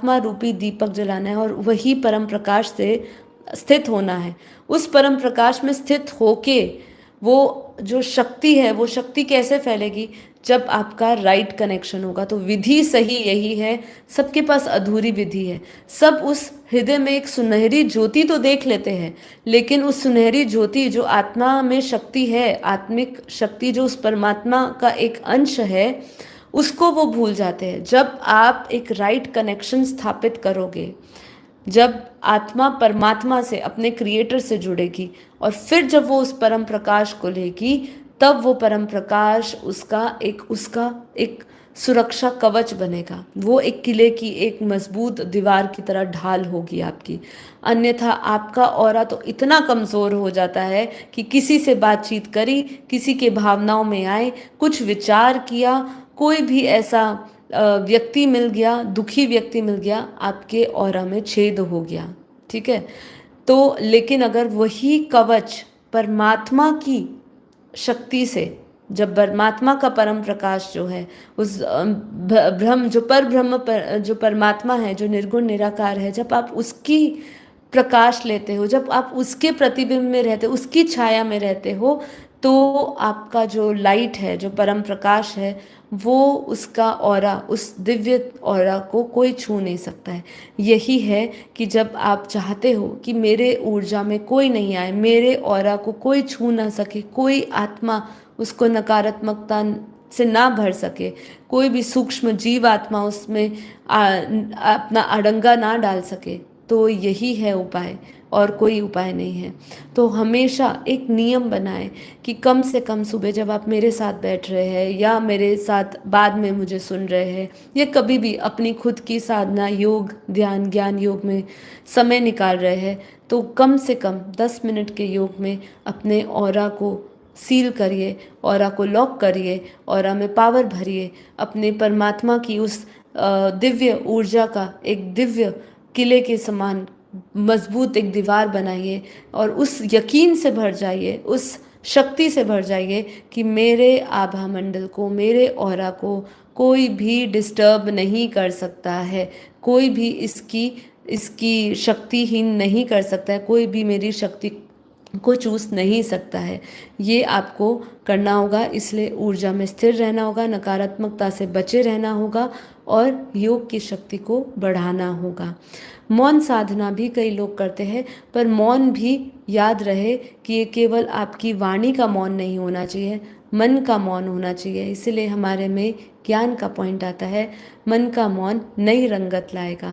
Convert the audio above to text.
आत्मा रूपी दीपक जलाना है और वही परम प्रकाश से स्थित होना है। उस परम प्रकाश में स्थित होके वो जो शक्ति है, वो शक्ति कैसे फैलेगी? जब आपका राइट कनेक्शन होगा। तो विधि सही यही है, सबके पास अधूरी विधि है। सब उस हृदय में एक सुनहरी ज्योति तो देख लेते हैं, लेकिन उस सुनहरी ज्योति जो आत्मा में शक्ति है, आत्मिक शक्ति जो उस परमात्मा का एक अंश है, उसको वो भूल जाते हैं। जब आप एक राइट कनेक्शन स्थापित करोगे, जब आत्मा परमात्मा से, अपने क्रिएटर से जुड़ेगी, और फिर जब वो उस परम प्रकाश को लेगी, तब वो परम प्रकाश उसका एक सुरक्षा कवच बनेगा। वो एक किले की एक मजबूत दीवार की तरह ढाल होगी आपकी। अन्यथा आपका ऑरा तो इतना कमज़ोर हो जाता है कि किसी से बातचीत करी, किसी के भावनाओं में आए, कुछ विचार किया, कोई भी ऐसा व्यक्ति मिल गया, दुखी व्यक्ति मिल गया, आपके ऑरा में छेद हो गया। ठीक है। तो लेकिन अगर वही कवच परमात्मा की शक्ति से, जब परमात्मा का परम प्रकाश जो है, उस ब्रह्म जो पर ब्रह्म पर जो परमात्मा है, जो निर्गुण निराकार है, जब आप उसकी प्रकाश लेते हो, जब आप उसके प्रतिबिंब में रहते हो, उसकी छाया में रहते हो, तो आपका जो लाइट है, जो परम प्रकाश है, वो उसका ऑरा, उस दिव्य ऑरा को कोई छू नहीं सकता है। यही है कि जब आप चाहते हो कि मेरे ऊर्जा में कोई नहीं आए, मेरे ऑरा को कोई छू ना सके, कोई आत्मा उसको नकारात्मकता से ना भर सके, कोई भी सूक्ष्म जीव आत्मा उसमें अपना अड़ंगा ना डाल सके, तो यही है उपाय, और कोई उपाय नहीं है। तो हमेशा एक नियम बनाएं कि कम से कम सुबह जब आप मेरे साथ बैठ रहे हैं, या मेरे साथ बाद में मुझे सुन रहे हैं, या कभी भी अपनी खुद की साधना, योग, ध्यान, ज्ञान योग में समय निकाल रहे हैं, तो कम से कम 10 मिनट के योग में अपने ऑरा को सील करिए, ऑरा को लॉक करिए, ऑरा में पावर भरिए, अपने परमात्मा की उस दिव्य ऊर्जा का एक दिव्य किले के समान मजबूत एक दीवार बनाइए, और उस यकीन से भर जाइए, उस शक्ति से भर जाइए कि मेरे आभा मंडल को, मेरे ऑरा को कोई भी डिस्टर्ब नहीं कर सकता है, कोई भी इसकी इसकी शक्तिहीन नहीं कर सकता है, कोई भी मेरी शक्ति को चूस नहीं सकता है। ये आपको करना होगा। इसलिए ऊर्जा में स्थिर रहना होगा, नकारात्मकता से बचे रहना होगा, और योग की शक्ति को बढ़ाना होगा। मौन साधना भी कई लोग करते हैं, पर मौन भी याद रहे कि ये केवल आपकी वाणी का मौन नहीं होना चाहिए, मन का मौन होना चाहिए। इसलिए हमारे में ज्ञान का पॉइंट आता है, मन का मौन नई रंगत लाएगा।